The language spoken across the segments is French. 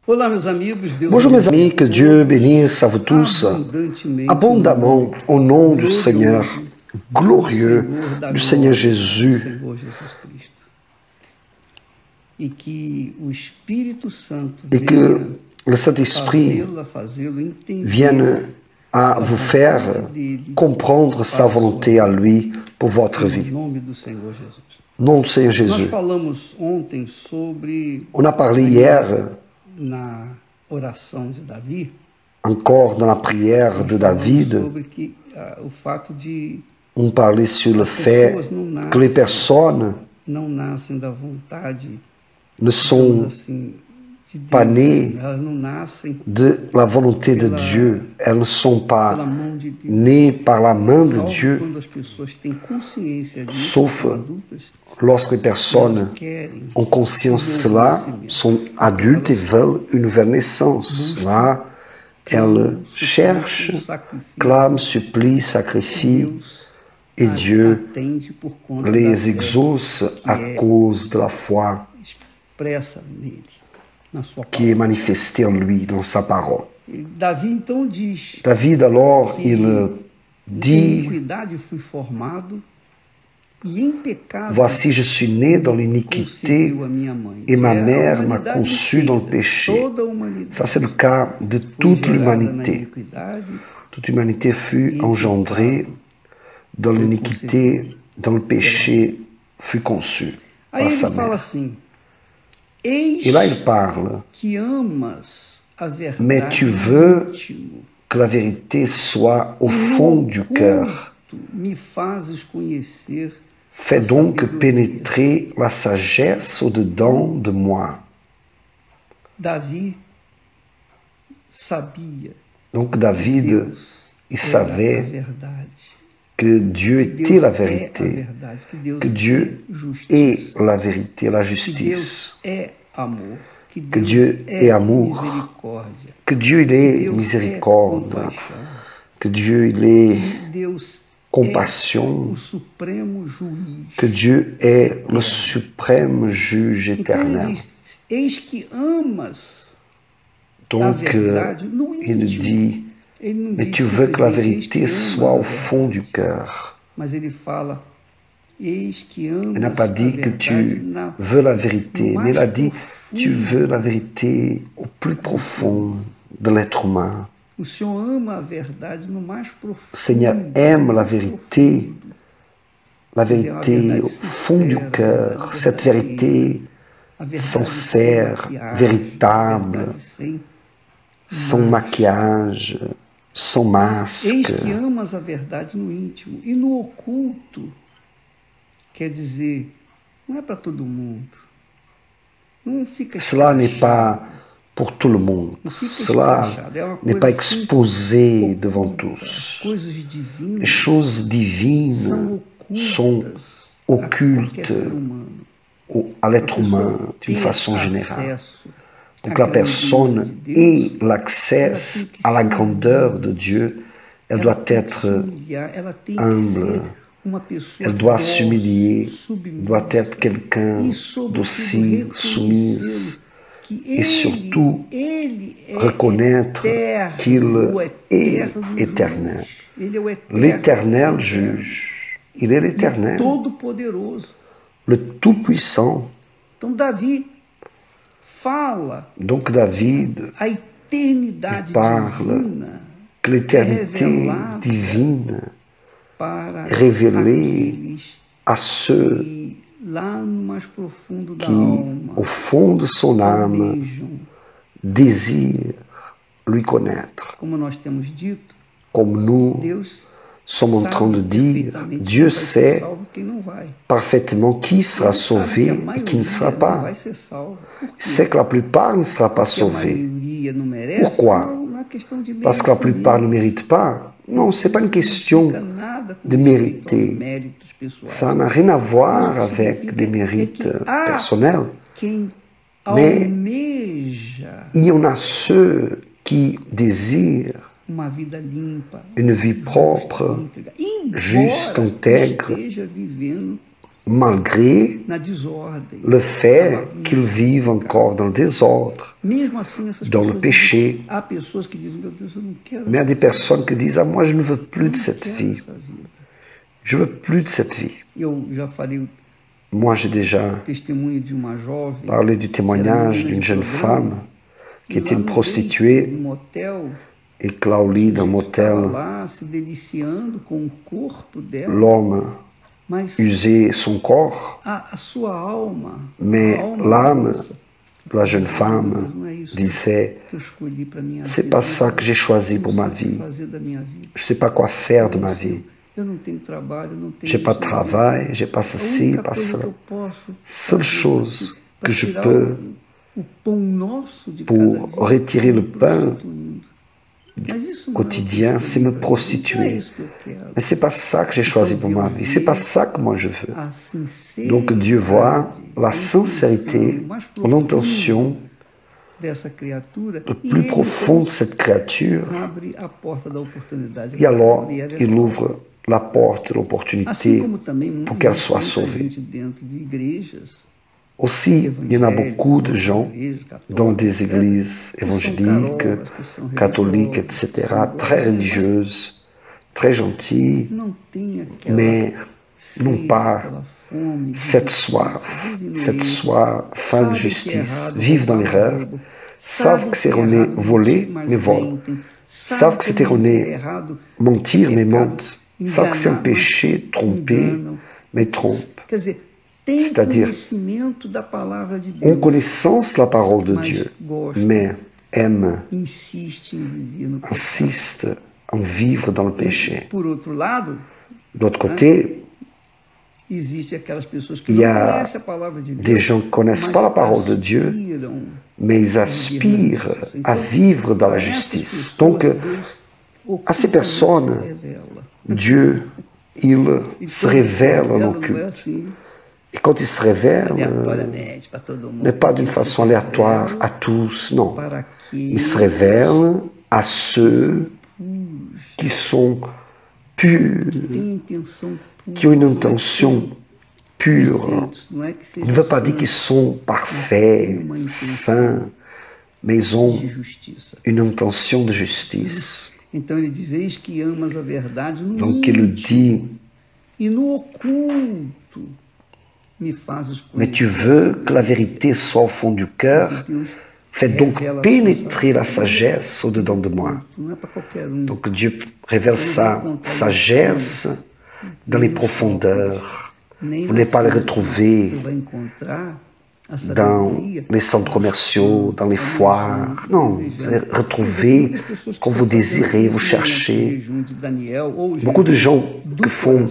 Olá, meus amigos. Deus Bonjour mes amis, que Dieu bénisse à vous tous abondamment au nom du Seigneur, glorieux du Seigneur Jésus, et que le Saint-Esprit vienne à vous faire comprendre sa volonté à lui pour votre vie. Nom du Seigneur Jésus. On a parlé hier, encore dans la prière de David, on parlait sur le fait que les personnes ne sont pas nées de la volonté de Dieu. Elles ne sont pas nées par la main de Dieu, sauf lorsque les personnes ont conscience de cela, sont adultes et veulent une nouvelle naissance. Là, elles cherchent, clament, supplient, sacrifient, et Dieu les exauce à cause de la foi qui est manifestée en lui, dans sa parole. David, alors, il dit: voici, je suis né dans l'iniquité et ma mère m'a conçu dans le péché. Ça, c'est le cas de toute l'humanité. Toute l'humanité fut engendrée dans l'iniquité, dans le péché, fut conçue par sa mère. Et là, il parle: mais tu veux que la vérité soit au fond du cœur. Fais donc pénétrer la sagesse au-dedans de moi. Donc David, il savait que Dieu était la vérité, que Dieu est la vérité, la justice, que Dieu est amour, que Dieu il est miséricorde, que Dieu il est compassion, que Dieu est le suprême juge éternel. Donc, il dit: mais tu veux que la vérité soit au fond du cœur. Il n'a pas dit que tu veux la vérité, mais il a dit: tu veux la vérité au plus profond de l'être humain. Le Seigneur aime la vérité au fond du cœur, cette vérité sincère, véritable, sans maquillage, sans masque. Cela n'est pas pour tout le monde. Cela n'est pas exposé devant tous. Les choses divines sont occultes à l'être humain d'une façon générale. Donc la personne ait l'accès à la grandeur de Dieu, elle doit être humble, elle doit s'humilier, doit être quelqu'un docile, soumise, et surtout reconnaître qu'il est éternel. L'éternel juge, il est l'éternel, le Tout-Puissant. Donc David parle que l'éternité divine est révélée à ceux qui, au fond de son âme, désirent lui connaître. Comme nous sommes en train de dire, Dieu sait parfaitement qui sera sauvé et qui ne sera pas. Il sait que la plupart ne sera pas sauvée. Pourquoi? Parce que la plupart ne méritent pas. Non, ce n'est pas une question de mériter. Ça n'a rien à voir avec des mérites personnels. Mais il y en a ceux qui désirent une vie propre, juste, intègre, malgré le fait qu'ils vivent encore dans le désordre, dans le péché. Mais il y a des personnes qui disent « Ah, moi je ne veux plus de cette vie. Je ne veux plus de cette vie. » Moi j'ai déjà parlé du témoignage d'une jeune femme qui était une prostituée et que là, au lit d'un motel, l'homme usait son corps, mais l'âme de la jeune femme disait « C'est pas ça que j'ai choisi pour ma vie. Je ne sais pas quoi faire de ma vie. J'ai pas de travail, j'ai pas ceci, pas ça. Seule chose que je peux pour retirer le pain quotidien, c'est me prostituer. Mais c'est pas ça que j'ai choisi pour ma vie. C'est pas ça que moi je veux. Donc Dieu voit la sincérité, l'intention le plus profond de cette créature. Et alors, il ouvre la porte de l'opportunité pour qu'elle soit sauvée. Aussi, il y en a beaucoup de gens dans des églises évangéliques, catholiques, etc., très religieuses, très gentilles, mais n'ont pas cette soif, faim de justice, vivent dans l'erreur, savent que c'est erroné voler, mais volent, savent que c'est erroné mentir, mais mentent, savent que c'est un péché tromper, mais trompent. C'est-à-dire, ont connaissance de la parole de Dieu, mais aiment, insistent en vivre dans le péché. D'autre côté, il y a des gens qui ne connaissent pas la parole de Dieu, mais ils aspirent à vivre dans la justice. Donc, à ces personnes, Dieu, il se révèle en occulte. Et quand il se révèle, mais pas d'une façon aléatoire à tous, non. Il se révèle à ceux qui sont purs, qui ont une intention pure. Il ne veut pas dire qu'ils sont parfaits, saints, mais ils ont une intention de justice. Donc il dit, mais tu veux que la vérité soit au fond du cœur, fais donc pénétrer la sagesse au-dedans de moi. Donc Dieu révèle sa sagesse dans les profondeurs. Vous n'allez pas les retrouver dans les centres commerciaux, dans les foires. Non, vous allez retrouver quand vous désirez, vous cherchez. Beaucoup de gens qui font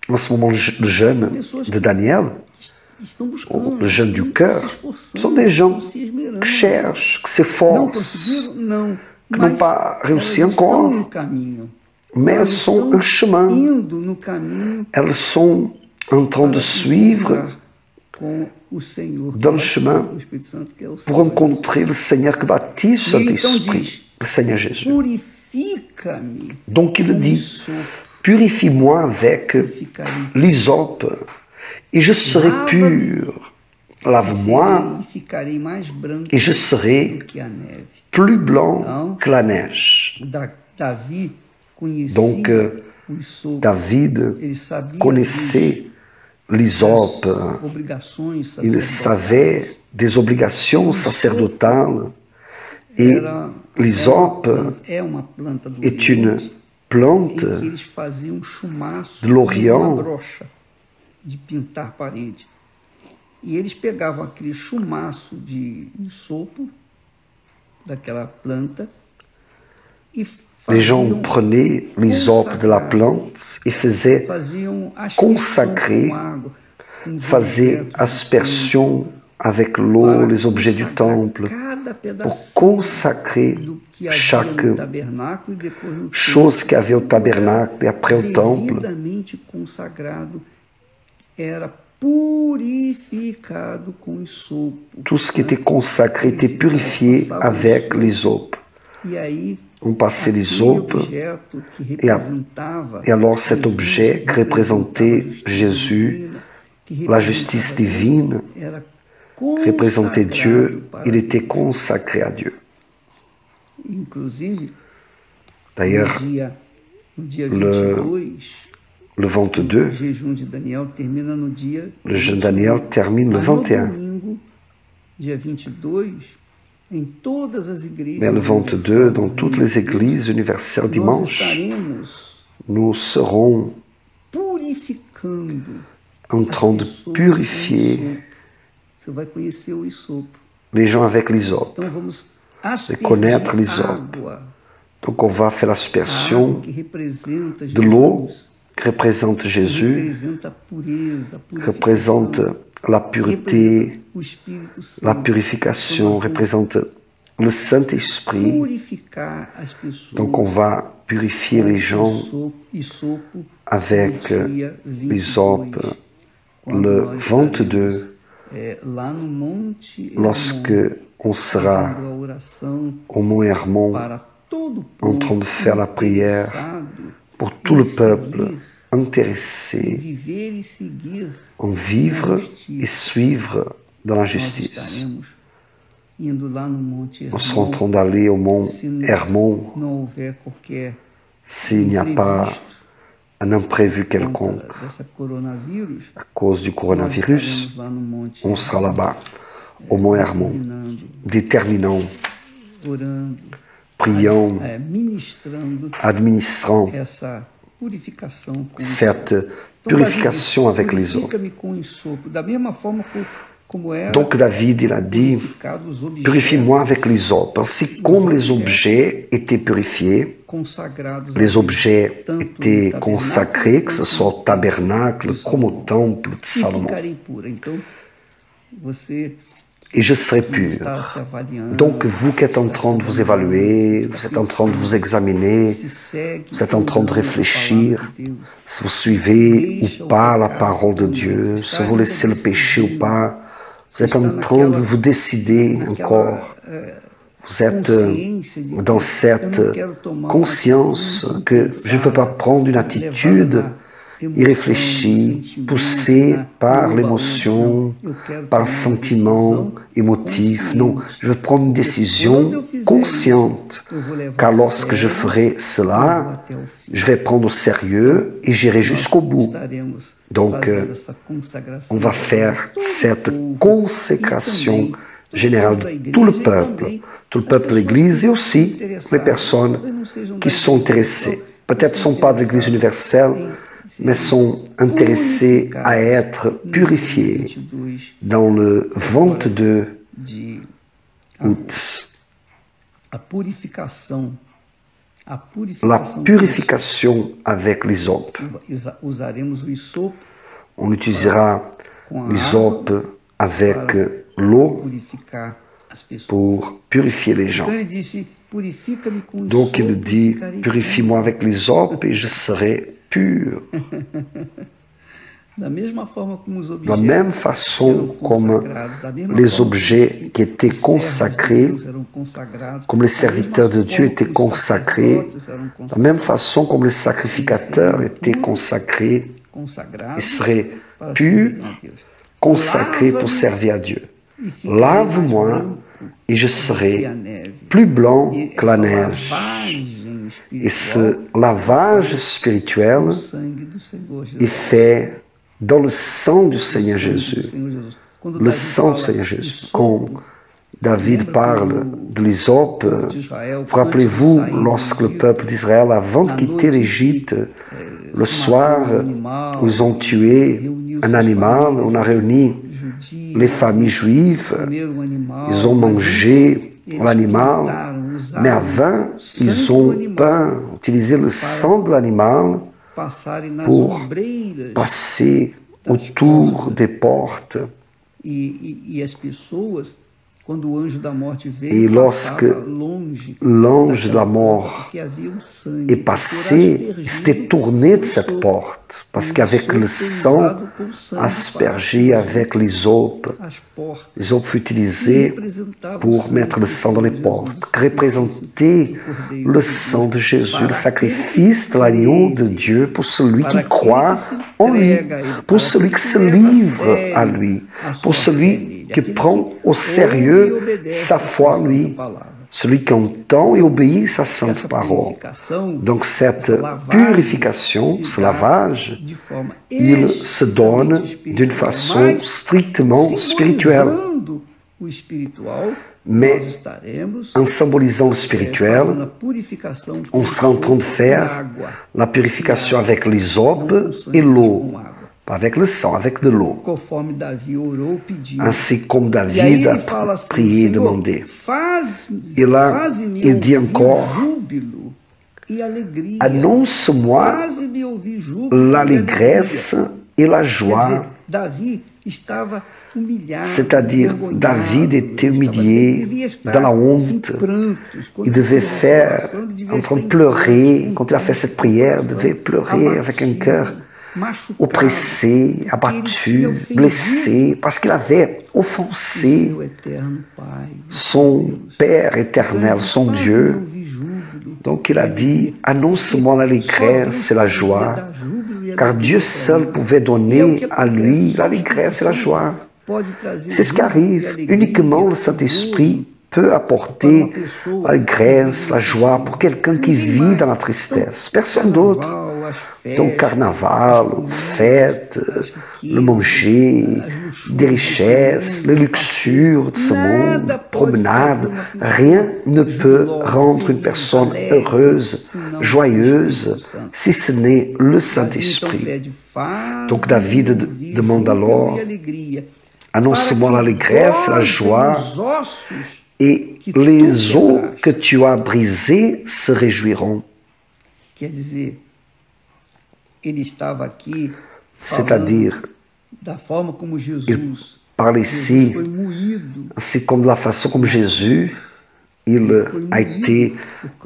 en ce moment le jeûne de Daniel, le jeûne du cœur, sont des gens qui cherchent, qui s'efforcent, qui n'ont pas réussi encore, mais elles sont un chemin. Elles sont en train de suivre dans le chemin pour rencontrer le Seigneur qui baptise le Saint-Esprit, le Seigneur Jésus. Donc il dit, purifie-moi avec l'hysope et je serai pur. Lave-moi et je serai plus blanc que la neige. Donc, David connaissait l'hysope. Il savait des obligations sacerdotales. Et l'hysope est une plante de l'Orient. E eles pegavam aquele chumaço de sopo daquela planta e les gens prenaient l'hysope de la plante et faisaient consacrer, faisaient aspersion avec l'eau, les objets du temple, pour consacrer chaque chose qu'il y avait au tabernacle et après au temple. Tout ce qui était consacré était purifié avec l'hysope. On passait l'hysope et alors cet objet qui représentait Jésus la justice divine représentait Dieu, il était consacré à Dieu. D'ailleurs, le 22, le jeûne de Daniel termine le 21. Mais le 22, dans toutes les églises universelles dimanche, nous serons en train de purifier les gens avec l'hysope, de connaître l'hysope. Donc on va faire l'aspersion de l'eau qui représente Jésus, qui représente la pureté, la purification, représente le Saint-Esprit. Donc on va purifier les gens avec l'hysope le 22, lorsque on sera au Mont Hermon en train de faire la prière pour tout le peuple intéressé en vivre et suivre dans la justice. On sera en train d'aller au Mont Hermon s'il n'y a pas un imprévu quelconque à cause du coronavirus. On sera là-bas, au Mont Hermon, déterminant, priant, administrant cette purification avec les eaux. Donc David, il a dit, purifie-moi avec l'hysope. Ainsi comme les objets étaient purifiés, les objets étaient consacrés, que ce soit au tabernacle comme au temple de Salomon. Et je serai pur. Donc vous qui êtes en train de vous évaluer, vous êtes en train de vous examiner, vous êtes en train de réfléchir, si vous suivez ou pas la parole de Dieu, si vous laissez le péché ou pas, vous êtes en train de vous décider encore. Vous êtes dans cette conscience que je ne veux pas prendre une attitude irréfléchie, poussée par l'émotion, par un sentiment émotif. Non, je veux prendre une décision consciente, car lorsque je ferai cela, je vais prendre au sérieux et j'irai jusqu'au bout. Donc, on va faire cette consécration générale de tout le peuple de l'Église et aussi les personnes qui sont intéressées. Peut-être ne sont pas de l'Église universelle, mais sont intéressés à être purifiés dans le 22 août. La purification avec l'hysope. On utilisera l'hysope avec l'eau pour purifier les gens. Donc il dit, purifie-moi avec l'hysope et je serai pur. De la même façon comme les objets qui étaient consacrés, comme les serviteurs de Dieu étaient consacrés, de la même façon comme les sacrificateurs étaient consacrés, ils seraient purs, consacrés pour servir à Dieu. Lave-moi et je serai plus blanc que la neige. Et ce lavage spirituel est fait dans le sang du Seigneur Jésus. Le sang du Seigneur Jésus. Quand David parle de l'hysope, vous rappelez-vous, lorsque le peuple d'Israël, avant de quitter l'Égypte, le soir, ils ont tué un animal, on a réuni les familles juives, ils ont mangé l'animal, mais avant, ils ont utilisé le sang de l'animal pour passer autour des portes. Et lorsque l'ange de la mort est passé, il s'était tourné de cette porte, parce qu'avec le sang aspergé avec l'hysope fut utilisé pour mettre le sang dans les portes, représenter le sang de Jésus, le sacrifice de l'agneau de Dieu pour celui qui croit en lui, pour celui qui se livre à lui, pour celui qui prend au sérieux sa foi en lui, celui qui entend et obéit sa sainte parole. Donc cette purification, ce lavage, il se donne d'une façon strictement spirituelle. Mais en symbolisant le spirituel, on sera en train de faire la purification avec l'hysope et l'eau. Pas avec le sang, avec de l'eau. Ainsi comme David a prié et demandé. Et là, il dit encore, annonce-moi l'allégresse et la joie. C'est-à-dire, David était humilié, dans la honte. Il devait faire, en train de pleurer, quand il a fait cette prière, il devait pleurer avec un cœur oppressé, abattu, blessé, parce qu'il avait offensé son Père éternel, son Dieu. Donc il a dit, annonce-moi l'allégresse et la joie, car Dieu seul pouvait donner à lui l'allégresse et la joie. C'est ce qui arrive. Uniquement le Saint-Esprit peut apporter l'allégresse, la joie pour quelqu'un qui vit dans la tristesse. Personne d'autre. Donc, carnaval, fête, le manger, des richesses, les luxures de ce monde, promenade, rien ne peut rendre une personne heureuse, joyeuse, si ce n'est le Saint-Esprit. Donc, David demande alors, annonce-moi l'allégresse, la joie, et les os que tu as brisés se réjouiront. C'est-à-dire, il parle ici, c'est comme la façon comme Jésus, il a été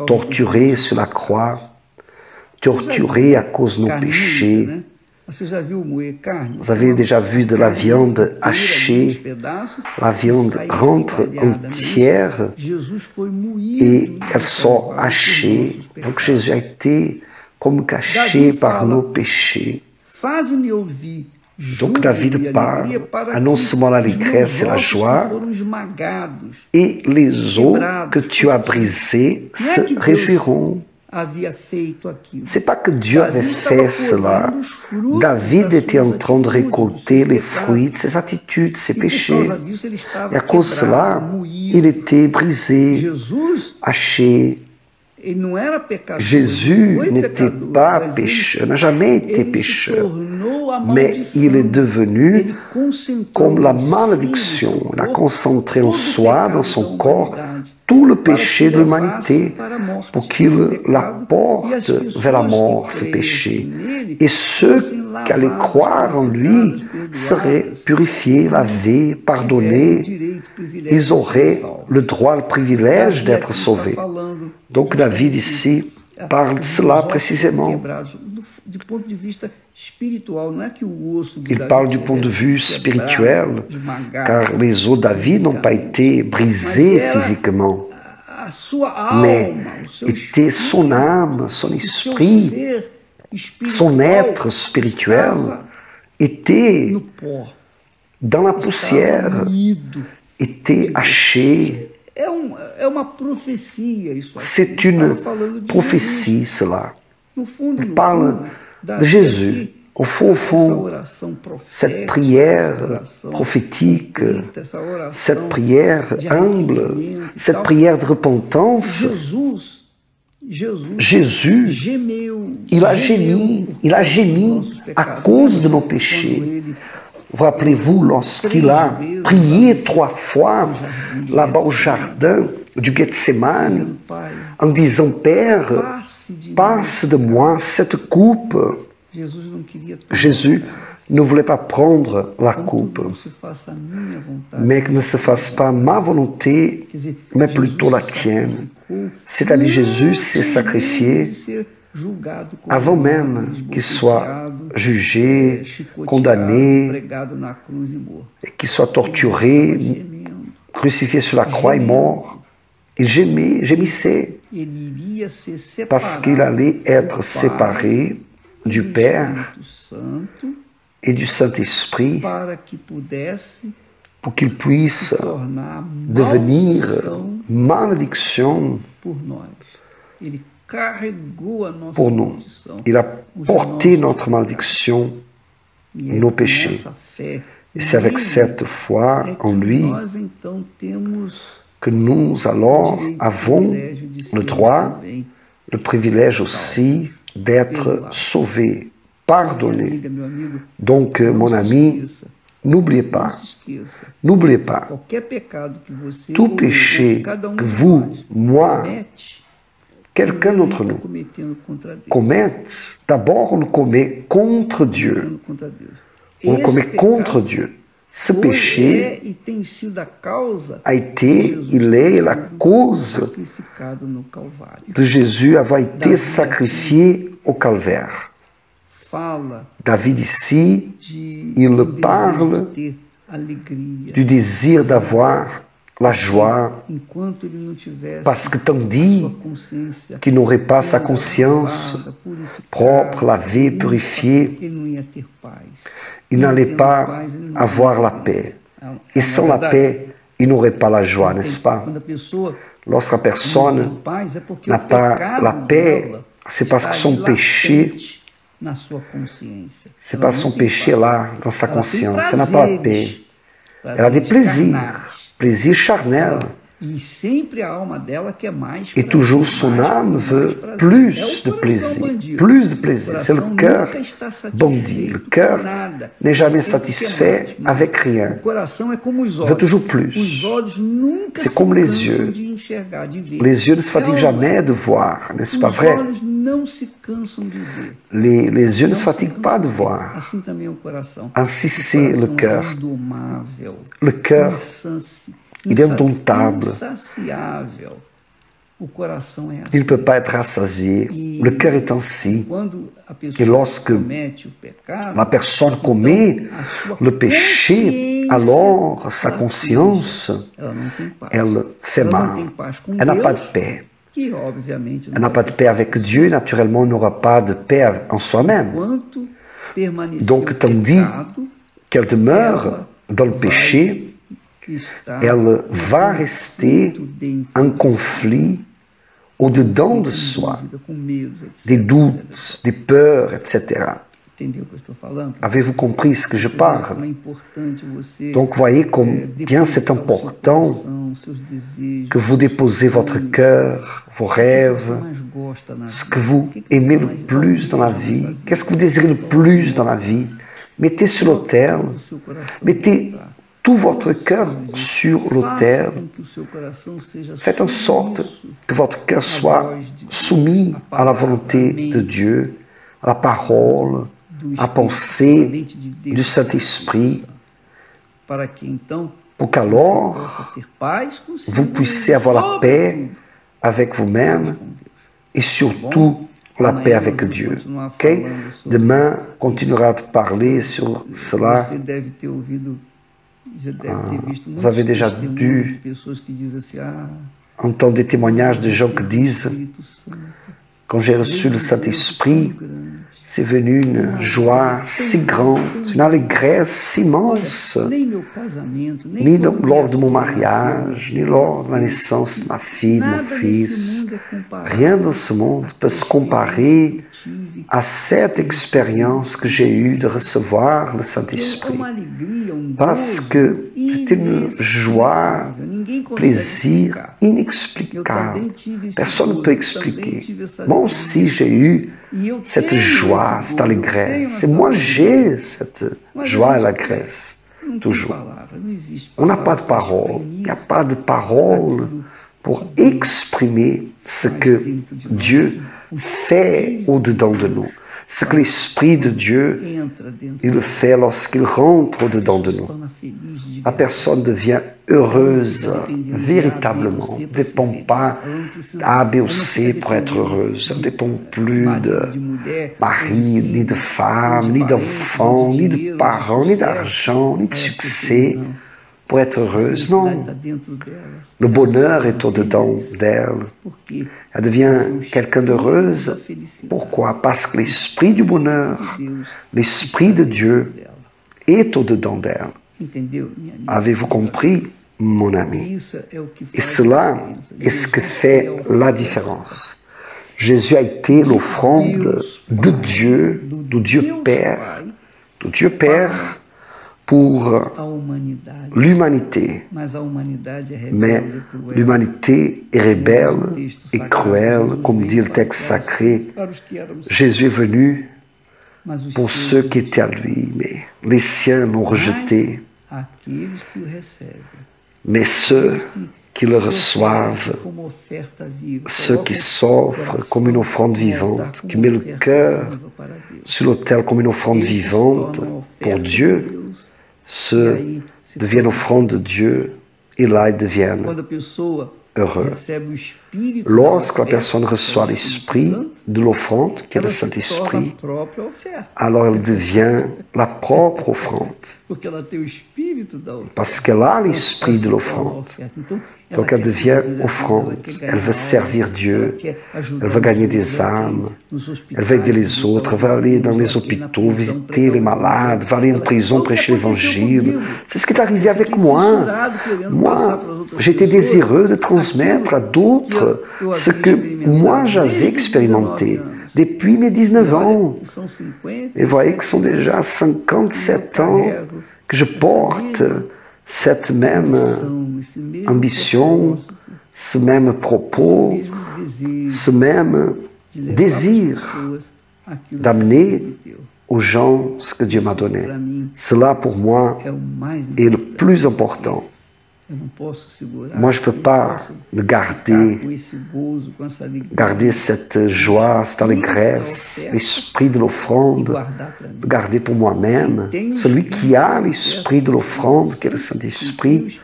torturé sur la croix, torturé à cause de nos péchés. Vous avez déjà vu de la viande hachée, la viande rentre entière et elle sort hachée. Donc Jésus a été comme caché par nos péchés. Donc David parle, annonce-moi l'allégresse et la joie, et les os que tu as brisés se réjouiront. C'est pas que Dieu avait fait cela. David était en train de récolter les fruits de ses attitudes, ses péchés. Et à cause de cela, il était brisé, haché. Jésus n'était pas pécheur, n'a jamais été pécheur, mais il est devenu comme la malédiction. Il a concentré en soi, dans son corps, tout le péché de l'humanité pour qu'il l'apporte vers la mort, ce péché. Et ceux qui allaient croire en lui seraient purifiés, lavés, pardonnés. Ils auraient le droit, le privilège d'être sauvés. Donc David ici parle de cela précisément. Il parle du point de vue spirituel, car les os de David n'ont pas été brisés physiquement, mais était son âme, son esprit, son être spirituel était dans la poussière, était haché. C'est une prophétie, cela. Il parle de Jésus. Au fond, cette prière prophétique, cette prière humble, cette prière de repentance, Jésus, il a gémi à cause de nos péchés. Vous rappelez-vous, lorsqu'il a prié 3 fois là-bas au jardin du Gethsémane, en disant, Père, passe de moi cette coupe. Jésus ne voulait pas prendre la coupe, mais que ne se fasse pas ma volonté, mais plutôt la tienne. C'est-à-dire Jésus s'est sacrifié avant même qu'il soit jugé, condamné, et qu'il soit torturé, crucifié sur la croix et mort. Il gémissait, parce qu'il allait être séparé du Père et du Saint-Esprit pour qu'il puisse devenir malédiction pour nous. Il a porté notre malédiction, nos péchés. Et c'est avec cette foi en lui que nous alors avons le droit, le privilège aussi d'être sauvés, pardonnés. Donc, mon ami, n'oubliez pas, tout péché que vous, moi, quelqu'un d'entre nous commette, d'abord on le commet contre Dieu. On le commet contre Dieu. Ce péché a été, il est la cause de Jésus avoir été sacrifié au calvaire. David ici, il parle du désir d'avoir la joie, parce que tandis qu'il n'aurait pas sa conscience propre, lavée, purifiée, il n'allait pas avoir la paix. Et sans la paix, il n'aurait pas la joie, n'est-ce pas? Lorsque la personne n'a pas la paix, c'est parce que son péché, c'est parce que son péché est là, dans sa conscience. Elle n'a pas la paix. Elle a des plaisirs charnels. Et toujours son âme veut plus de plaisir, plus de plaisir. C'est le cœur bandit. Le cœur n'est jamais satisfait avec rien. Veut toujours plus. C'est comme les yeux. Les yeux ne se fatiguent jamais de voir, n'est-ce pas vrai? Les yeux ne se fatiguent pas de voir. Ainsi c'est le cœur. Le cœur, il est indomptable. Il ne peut pas être rassasié. Le cœur est ainsi. Et lorsque la personne commet le péché, alors sa conscience, elle fait mal. Elle n'a pas de paix. Elle n'a pas de paix avec Dieu. Naturellement, elle n'aura pas de paix en soi-même. Donc, tandis qu'elle demeure dans le péché, elle va rester en conflit au-dedans de soi, des doutes, des peurs, etc. Avez-vous compris ce que je parle? Donc, voyez combien c'est important que vous déposez votre cœur, vos rêves, ce que vous aimez le plus dans la vie. Qu'est-ce que vous désirez le plus dans la vie? Mettez sur l'autel, mettez tout votre cœur sur l'autel. Faites en sorte que votre cœur soit soumis à la volonté de Dieu, à la parole, à la pensée du Saint-Esprit, pour qu'alors vous puissiez avoir la paix avec vous-même et surtout la paix avec Dieu. Okay? Demain, on continuera de parler sur cela. Vous avez déjà dû entendre des témoignages de gens qui disent: quand j'ai reçu le Saint-Esprit, c'est venu une joie si grande, une allégresse immense, ni lors de mon mariage, ni lors de la naissance de ma fille, de mon fils. Rien dans ce monde peut se comparer à cette expérience que j'ai eue de recevoir le Saint-Esprit. Parce que c'est une joie, plaisir inexplicable. Personne ne peut expliquer. Moi aussi, j'ai eu cette joie, cette allégresse. Et moi, j'ai cette joie et allégresse, toujours. On n'a pas de parole. Il n'y a pas de parole pour exprimer ce que Dieu fait au-dedans de nous. Ce que l'Esprit de Dieu, il le fait lorsqu'il rentre au-dedans de nous. La personne devient heureuse, véritablement. Ne dépend pas A, B ou C pour être heureuse. Elle ne dépend plus de mari, ni de femme, ni d'enfants, ni de parents, ni d'argent, ni de succès pour être heureuse. Non. Le bonheur est au-dedans d'elle. Elle devient quelqu'un d'heureuse. Pourquoi? Parce que l'esprit du bonheur, l'esprit de Dieu est au-dedans d'elle. Avez-vous compris, mon ami? Et cela est ce que fait la différence. Jésus a été l'offrande de Dieu, du Dieu Père, pour l'humanité. Mais l'humanité est rebelle et cruelle, comme dit le texte sacré. Jésus est venu pour ceux qui étaient à lui, mais les siens l'ont rejeté. Mais ceux qui le reçoivent, ceux qui s'offrent comme une offrande vivante, qui met le cœur sur l'autel comme une offrande vivante pour Dieu, ceux deviennent offrande de Dieu et là ils deviennent heureux. Lorsque la personne reçoit l'esprit de l'offrande, qui est le Saint-Esprit, alors elle devient la propre offrande. Parce qu'elle a l'esprit de l'offrande. Donc elle devient offrande. Elle veut servir Dieu. Elle veut gagner des âmes. Elle veut aider les autres. Elle va aller dans les hôpitaux, visiter les malades, va aller en prison, prêcher l'évangile. C'est ce qui est arrivé avec moi. Moi, j'étais désireux de transmettre à d'autres ce que moi j'avais expérimenté depuis mes 19 ans. Et vous voyez que ce sont déjà 57 ans que je porte cette même ambition, ce même propos, ce même désir d'amener aux gens ce que Dieu m'a donné. Cela pour moi est le plus important. Moi, je ne peux pas me garder cette joie, cette allégresse, l'esprit de l'offrande, le garder pour moi-même. Celui qui a l'esprit de l'offrande, qui est le Saint-Esprit,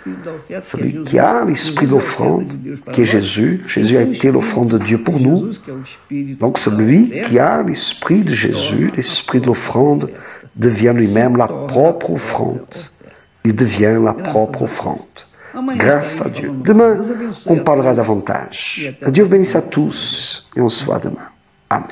celui qui a l'esprit de l'offrande, qui est Jésus. Jésus a été l'offrande de Dieu pour nous. Donc, celui qui a l'esprit de Jésus, l'esprit de l'offrande, devient lui-même la propre offrande. Il devient la propre offrande. Grâce à Dieu. Demain, on parlera davantage. Que Dieu vous bénisse à tous et on se voit demain. Amen.